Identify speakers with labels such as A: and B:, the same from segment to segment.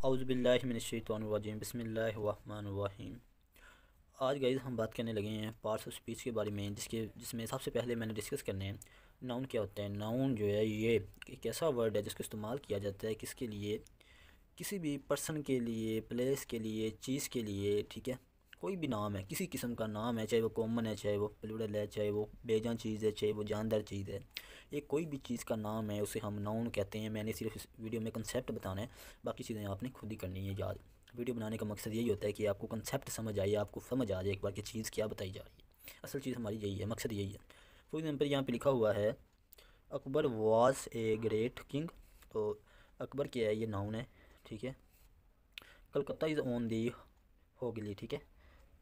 A: औज़ुबिल्लाहि मिनश्शैतानिर्रजीम बिस्मिल्लाहिर्रहमानिर्रहीम। आज गाइस हम बात करने लगे हैं पार्ट्स ऑफ स्पीच के बारे में, जिसमें सबसे पहले मैंने डिस्कस करने हैं नाउन क्या होता है। नाउन जो है ये एक ऐसा वर्ड है जिसको इस्तेमाल किया जाता है किसके लिए, किसी भी पर्सन के लिए, प्लेस के लिए, चीज़ के लिए। ठीक है, कोई भी नाम है, किसी किस्म का नाम है, चाहे वो कॉमन है, चाहे वो प्लूरल है, चाहे वो बेजान चीज़ है, चाहे वो जानदार चीज़ है। एक कोई भी चीज़ का नाम है उसे हम नाउन कहते हैं। मैंने सिर्फ इस वीडियो में कंसेप्ट बताना है, बाकी चीज़ें आपने खुद ही करनी है याद। वीडियो बनाने का मकसद यही होता है कि आपको कंसेप्ट समझ आए, आपको समझ आ जाए एक बार कि चीज़ क्या बताई जा रही है। असल चीज़ हमारी यही है, मकसद यही है। फॉर एग्जाम्पल यहाँ पे लिखा हुआ है Akbar was a great king. तो अकबर क्या है, ये नाउन है। ठीक है, Calcutta is on the Hooghly. ठीक है,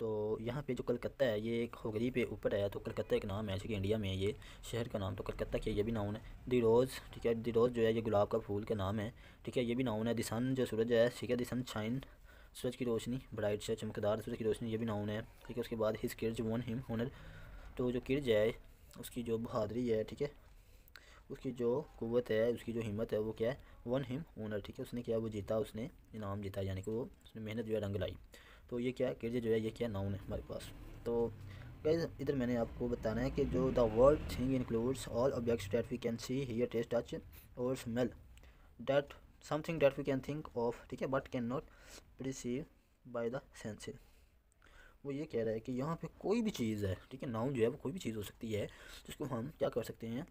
A: तो यहाँ पे जो कलकत्ता है ये एक होगली पे ऊपर है, तो कलकत्ता एक नाम है, जैसे कि इंडिया में ये शहर का नाम, तो कलकत्ता क्या, ये भी नाउन है। दी रोज़, ठीक है, दी रोज़ जो है ये गुलाब का फूल का नाम है। ठीक है, ये भी नाउन है। दी सन, जो सूरज है, ठीक है, दी सन शाइन, सूरज की रोशनी, ब्राइट से चमकदार सूरज की रोशनी, ये भी नाउन है। ठीक है, उसके बाद हिज किर्ज वन हिम हुनर, तो जो किर्ज है उसकी जो बहादुरी है, ठीक है, उसकी जो कुव्वत है, उसकी जो हिम्मत है, वो क्या है, वन हिम हुनर। ठीक है, उसने क्या, वो जीता, उसने इनाम जीता, यानी कि वो उसने मेहनत जो है रंग लाई। तो ये क्या है, किर्ज जो है ये क्या, नाउन है हमारे पास। तो गाइस इधर मैंने आपको बताना है कि जो the word thing includes all objects that we can see hear taste touch और smell, that something that we can think of, ठीक है, but can not perceive by the senses. वो ये कह रहा है कि यहाँ पे कोई भी चीज़ है, ठीक है, नाउन जो है वो कोई भी चीज़ हो सकती है जिसको हम क्या कर सकते हैं,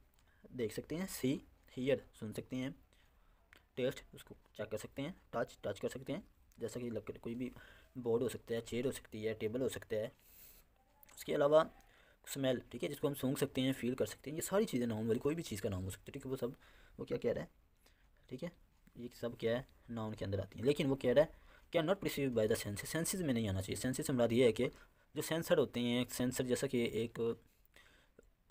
A: देख सकते हैं, सी हियर सुन सकते हैं, टेस्ट उसको चेक कर सकते हैं, टच टच कर सकते हैं, जैसा कि लकड़ी, कोई भी बोर्ड हो सकता है, चेयर हो सकती है, टेबल हो सकता है। उसके अलावा स्मेल, ठीक है, जिसको हम सूंघ सकते हैं, फील कर सकते हैं। ये सारी चीज़ें नाउन वाली कोई भी चीज़ का नाम हो सकती है। ठीक है, वो सब वो क्या कह रहा है, ठीक है, ये सब क्या है, नाउन के अंदर आती है। लेकिन वो कह रहा है can not perceive by the senses, senses में नहीं आना चाहिए। सेंसेस से मुराद ये है कि जो सेंसर होते हैं, सेंसर जैसा कि एक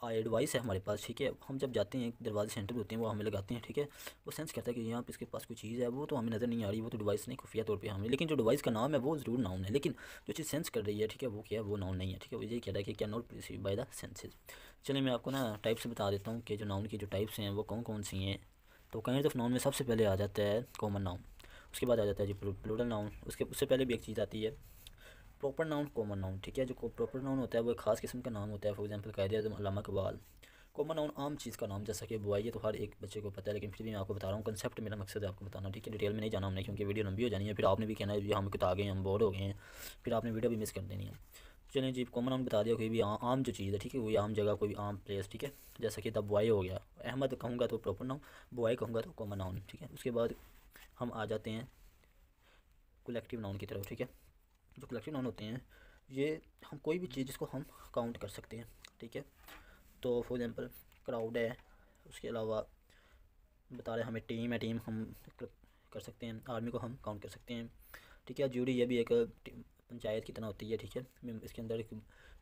A: एडवाइस है हमारे पास। ठीक है, हम जब जाते हैं, दरवाजे सेंटर होते हैं, वो हमें लगाते हैं। ठीक है, वो सेंस करता है कि यहाँ पे इसके पास कोई चीज़ है, वो तो हमें नज़र नहीं आ रही, वो तो डिवाइस नहीं, खुफिया तौर पे हमें, लेकिन जो डिवाइस का नाम है वो ज़रूर नाउन है। लेकिन जो चीज़ सेंस कर रही है, ठीक है, वो क्या है, वो नाउन नहीं है। ठीक है, वो यही कह रहा है कि can not perceive by the senses. चलिए मैं आपको ना टाइप्स बता देता हूँ कि जो नाउन की जो टाइप्स हैं वो कौन कौन सी हैं। तो काइंड ऑफ नाउन में सबसे पहले आ जाता है कॉमन नाउन, उसके बाद आ जाता है जी प्लूरल नाउन, उससे पहले भी एक चीज़ आती है प्रॉपर नाउन, कॉमन नाउन। ठीक है, जो प्रॉपर नाउन होता है वो एक खास किस्म का नाम होता है। फॉर एग्जांपल कायदे आज़म अल्लामा इकबाल। कॉमन नाउन आम चीज़ का नाम, जैसा कि बुआई है, तो हर एक बच्चे को पता है, लेकिन फिर भी मैं आपको बता रहा हूँ, कंसेप्ट मेरा मकसद है आपको बताना। ठीक है, डिटेल में नहीं जाना हमने, क्योंकि वीडियो लंबी हो जानी है, फिर आपने भी कहना है हम कितना आ गए, हम बोर हो गए हैं, फिर आपने वीडियो भी मिस कर देनी है। चलें जी, कॉमन नाउन बता दिया, कोई भी आम जो चीज़ है, ठीक है, कोई आम जगह, कोई आम प्लेस। ठीक है, जैसा कि द बॉय हो गया, अहमद कहूँगा तो प्रॉपर नाउन, बॉय कहूँगा तो कॉमन नाउन। ठीक है, उसके बाद हम आ जाते हैं कलेक्टिव नाउन की तरफ। ठीक है, जो कलेक्टिव नाउन होते हैं ये हम कोई भी चीज़ जिसको हम काउंट कर सकते हैं। ठीक है, तो फॉर एग्जांपल क्राउड है, उसके अलावा बता रहे हमें टीम है, टीम हम कर सकते हैं, आर्मी को हम काउंट कर सकते हैं। ठीक है, जूरी ये भी एक पंचायत की तरह होती है। ठीक है, इसके अंदर एक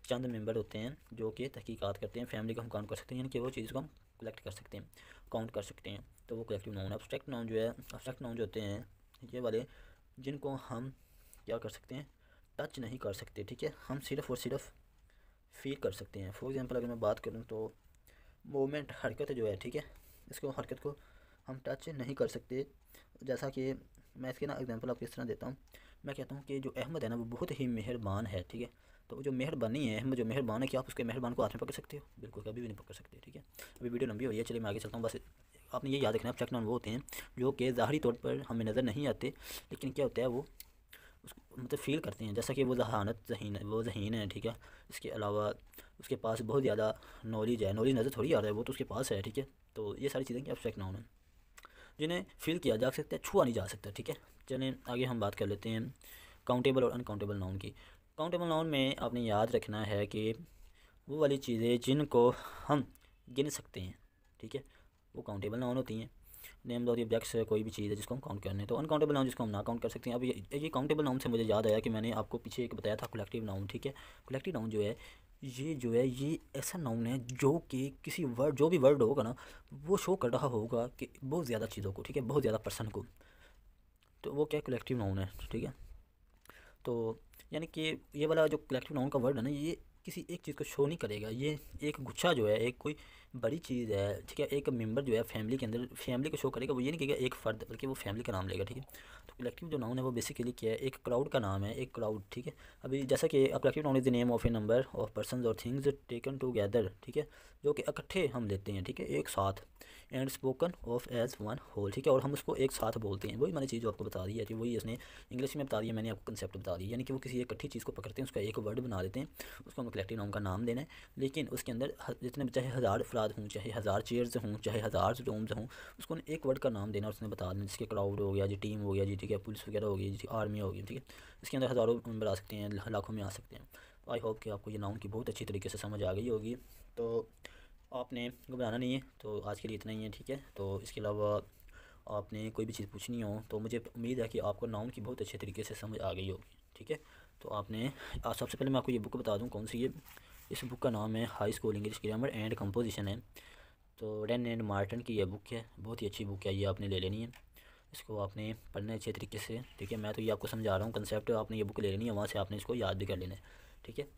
A: चंद मेंबर होते हैं जो कि तहकीकात करते हैं। फैमिली को हम काउंट कर सकते हैं, यानी कि वो चीज़ को हम कलेक्ट कर सकते हैं, काउंट कर सकते हैं, तो वो कलेक्टिव नाउन है। अब्स्ट्रैक्ट नाउन जो है, अब्स्ट्रैक्ट नाउन जो होते हैं ये वाले, जिनको हम क्या कर सकते हैं, टच नहीं कर सकते। ठीक है, हम सिर्फ़ और सिर्फ फील कर सकते हैं। फॉर एग्जांपल अगर मैं बात करूँ तो मूवमेंट, हरकत जो है, ठीक है, इसको हरकत को हम टच नहीं कर सकते। जैसा कि मैं इसके ना एग्जांपल आपको इस तरह देता हूँ, मैं कहता हूँ कि जो अहमद है ना वो बहुत ही मेहरबान है। ठीक है, तो जो मेहरबानी है, अहमद जो मेहरबान है, क्या आप उसके मेहरबान को हाथ में पकड़ सकते हो? बिल्कुल कभी भी नहीं पकड़ सकते। ठीक है, अभी वीडियो लंबी हो रही है, चलिए मैं आगे चलता हूँ। बस आपने ये याद रखना है, अब्स्ट्रैक्ट नाउन वो होते हैं जो कि ज़ाहरी तौर पर हमें नज़र नहीं आते, लेकिन क्या होता है वो उसको मतलब फ़ील करते हैं, जैसा कि वो जहानत ज़हीन है, वो ज़हीन है। ठीक है, इसके अलावा उसके पास बहुत ज़्यादा नॉलेज है, नॉलेज नज़र थोड़ी आ रहा है, वो तो उसके पास है। ठीक है, तो ये सारी चीज़ें क्या अब्स्ट्रैक्ट नाउन है, जिन्हें फ़ील किया जा सकता है, छुआ नहीं जा सकता। ठीक है, चलें आगे हम बात कर लेते हैं काउंटेबल और अनकाउंटेबल नाउन की। काउंटेबल नाउन में आपने याद रखना है कि वो वाली चीज़ें जिनको हम गिन सकते हैं, ठीक है, वो काउंटेबल नाउन होती हैं। नेम द ऑब्जेक्ट्स है, कोई भी चीज़ है जिसको हम काउंट करने, तो अनकाउंटेबल नाउन जिसको हम ना काउंट कर सकते हैं। अब ये काउंटेबल नाउन से मुझे याद आया कि मैंने आपको पीछे एक बताया था कलेक्टिव नाउन। ठीक है, कलेक्टिव नाउन जो है ये ऐसा नाउन है जो कि किसी वर्ड, जो भी वर्ड होगा ना, वो शो कर रहा होगा कि बहुत ज़्यादा चीज़ों को, ठीक है, बहुत ज़्यादा पर्सन को, तो वो क्या कलेक्टिव नाउन है। ठीक है, तो यानी कि ये वाला जो कलेक्टिव नाउन का वर्ड है ना, ये किसी एक चीज़ को शो नहीं करेगा। ये एक गुच्छा जो है एक कोई बड़ी चीज़ है, ठीक है। एक मेंबर जो है फैमिली के अंदर फैमिली को शो करेगा, वो ये नहीं कहेगा एक फ़र्द, बल्कि वो फैमिली का नाम लेगा, ठीक है। तो कलेक्टिव जो नाउन है वो बेसिकली क्या है, एक क्राउड का नाम है, एक क्राउड, ठीक है। अभी जैसा कि collective noun is the name of A number of person और थिंग्स टेकन टुगेदर, ठीक है, जो कि इकट्ठे हम लेते हैं, ठीक है, एक साथ, and spoken of as one whole, ठीक है, और हम उसको एक साथ बोलते हैं। वही मैंने चीज़ आपको बता दी है कि वही इसने इंग्लिश में बता दी है, मैंने आपको कंसेप्ट बता दी, यानी कि वो किसी एक इकट्ठी चीज़ को पकड़ते हैं, उसका एक वर्ड बना देते हैं, उसको हम कलेक्टिव नाउन का नाम देना है। लेकिन उसके अंदर जितने चाहे हज़ार अफराद हों, चाहे हज़ार चेयर्स हों, चाहे हज़ार रूम्स हों, उसको एक वर्ड का नाम देना, उसने बता देना, जिसके क्राउड हो गया जी, टीम हो गया जी, ठीक है, पुलिस वगैरह हो गई जी, आर्मी हो गई, ठीक है। इसके अंदर हज़ारों मेंबर आ सकते हैं, लाखों में आ सकते हैं। आई होप कि आपको ये नाउन की बहुत अच्छी तरीके से समझ आ गई होगी। तो आपने घबराना नहीं है। तो आज के लिए इतना ही है, ठीक है। तो इसके अलावा आपने कोई भी चीज़ पूछनी हो तो मुझे उम्मीद है कि आपको नाउन की बहुत अच्छे तरीके से समझ आ गई होगी, ठीक है। तो आपने सबसे पहले मैं आपको ये बुक बता दूं कौन सी ये, इस बुक का नाम है high school English grammar and composition है। तो रेन एंड मार्टन की यह बुक है, बहुत ही अच्छी बुक है, ये आपने ले लेनी है। इसको आपने पढ़ना है अच्छे तरीके से, ठीक है। मैं तो ये आपको समझा रहा हूँ कंसेप्ट, आपने ये बुक ले लेनी है, वहाँ से आपने इसको याद भी कर लेना है, ठीक है।